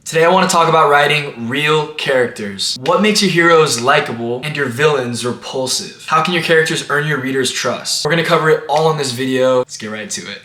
Today I want to talk about writing real characters. What makes your heroes likable and your villains repulsive? How can your characters earn your readers' trust? We're going to cover it all in this video. Let's get right to it.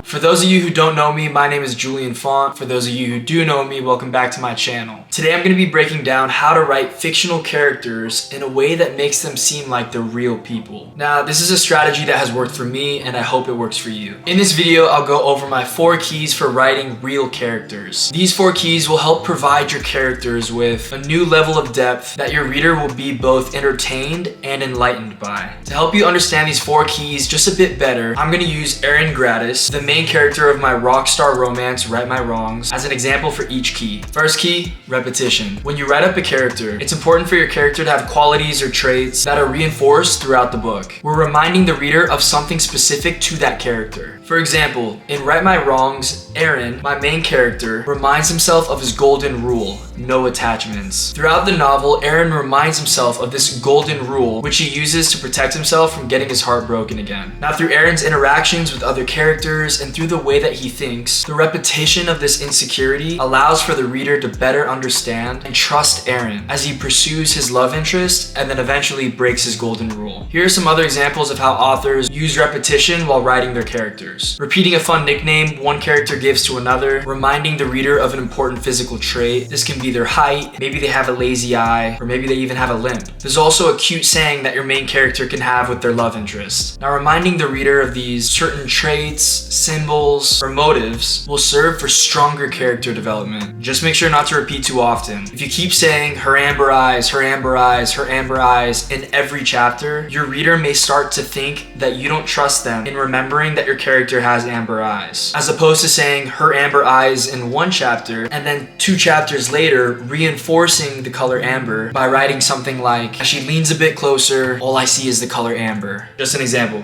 For those of you who don't know me, my name is Julian. For those of you who do know me, welcome back to my channel. Today I'm going to be breaking down how to write fictional characters in a way that makes them seem like they're real people. Now, this is a strategy that has worked for me and I hope it works for you. In this video, I'll go over my 4 keys for writing real characters. These 4 keys will help provide your characters with a new level of depth that your reader will be both entertained and enlightened by. To help you understand these 4 keys just a bit better, I'm going to use Aaron Gratis, the main character of my rockstar romance, Right My Wrongs, as an example for each key. First key, repetition. When you write up a character, it's important for your character to have qualities or traits that are reinforced throughout the book. We're reminding the reader of something specific to that character. For example, in Right My Wrongs, Aaron, my main character, reminds himself of his golden rule: no attachments. Throughout the novel, Aaron reminds himself of this golden rule, which he uses to protect himself from getting his heart broken again. Now, through Aaron's interactions with other characters and through the way that he thinks, the repetition of this insecurity allows for the reader to better understand and trust Aaron as he pursues his love interest and then eventually breaks his golden rule. Here are some other examples of how authors use repetition while writing their characters. Repeating a fun nickname one character gives to another, reminding the reader of an important physical trait. This can be their height, maybe they have a lazy eye, or maybe they even have a limp. There's also a cute saying that your main character can have with their love interest. Now, reminding the reader of these certain traits, symbols, or motives will serve for stronger character development. Just make sure not to repeat too often. If you keep saying her amber eyes, her amber eyes, her amber eyes in every chapter, your reader may start to think that you don't trust them in remembering that your character has amber eyes, as opposed to saying her amber eyes in one chapter and then 2 chapters later reinforcing the color amber by writing something like, as she leans a bit closer, all I see is the color amber. Just an example.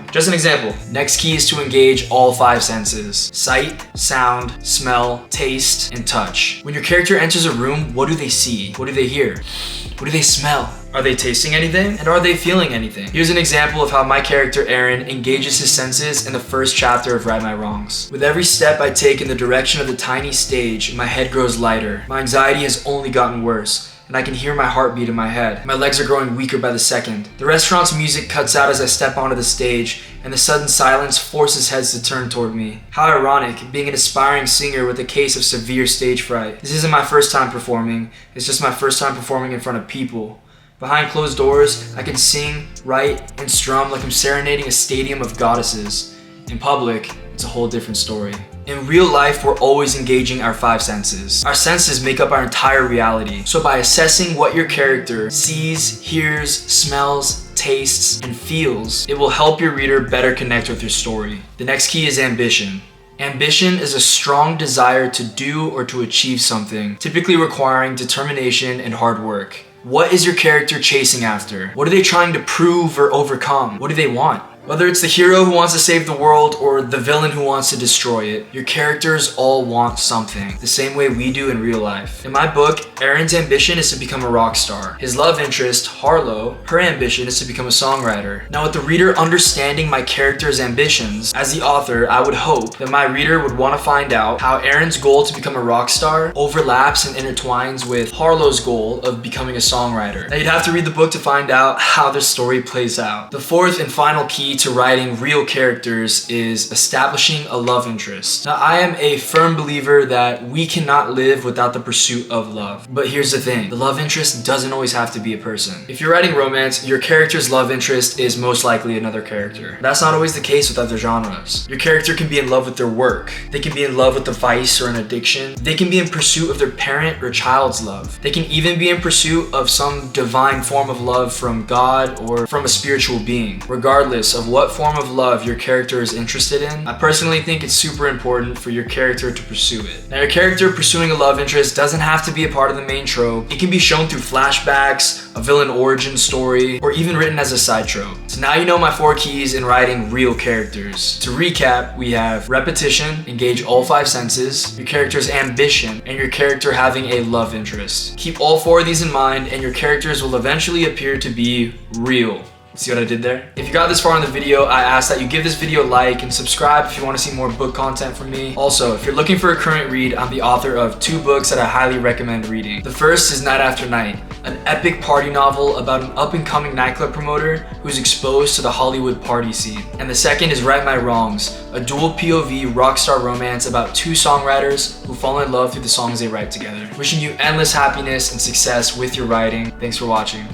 Next key is to engage all 5 senses: sight, sound, smell, taste, and touch. When your character enters a room, what do they see? What do they hear? What do they smell? Are they tasting anything? And are they feeling anything? Here's an example of how my character Aaron engages his senses in the first chapter of Right My Wrongs. With every step I take in the direction of the tiny stage, my head grows lighter. My anxiety has only gotten worse, and I can hear my heartbeat in my head. My legs are growing weaker by the second. The restaurant's music cuts out as I step onto the stage, and the sudden silence forces heads to turn toward me. How ironic, being an aspiring singer with a case of severe stage fright. This isn't my first time performing, it's just my first time performing in front of people. Behind closed doors, I can sing, write, and strum like I'm serenading a stadium of goddesses. In public, it's a whole different story. In real life, we're always engaging our 5 senses. Our senses make up our entire reality. So by assessing what your character sees, hears, smells, tastes, and feels, it will help your reader better connect with your story. The next key is ambition. Ambition is a strong desire to do or to achieve something, typically requiring determination and hard work. What is your character chasing after? What are they trying to prove or overcome? What do they want? Whether it's the hero who wants to save the world or the villain who wants to destroy it, your characters all want something, the same way we do in real life. In my book, Aaron's ambition is to become a rock star. His love interest, Harlow, her ambition is to become a songwriter. Now, with the reader understanding my character's ambitions, as the author, I would hope that my reader would want to find out how Aaron's goal to become a rock star overlaps and intertwines with Harlow's goal of becoming a songwriter. Now, you'd have to read the book to find out how the story plays out. The 4th and final key to writing real characters is establishing a love interest. Now, I am a firm believer that we cannot live without the pursuit of love. But here's the thing, the love interest doesn't always have to be a person. If you're writing romance, your character's love interest is most likely another character. That's not always the case with other genres. Your character can be in love with their work. They can be in love with a vice or an addiction. They can be in pursuit of their parent or child's love. They can even be in pursuit of some divine form of love from God or from a spiritual being. Regardless of what form of love your character is interested in, I personally think it's super important for your character to pursue it. Now, your character pursuing a love interest doesn't have to be a part of the main trope. It can be shown through flashbacks, a villain origin story, or even written as a side trope. So now you know my 4 keys in writing real characters. To recap, we have repetition, engage all 5 senses, your character's ambition, and your character having a love interest. Keep all 4 of these in mind and your characters will eventually appear to be real. See what I did there? If you got this far in the video, I ask that you give this video a like and subscribe if you want to see more book content from me. Also, if you're looking for a current read, I'm the author of 2 books that I highly recommend reading. The first is Night After Night, an epic party novel about an up-and-coming nightclub promoter who's exposed to the Hollywood party scene. And the second is Right My Wrongs, a dual POV rockstar romance about 2 songwriters who fall in love through the songs they write together. Wishing you endless happiness and success with your writing. Thanks for watching.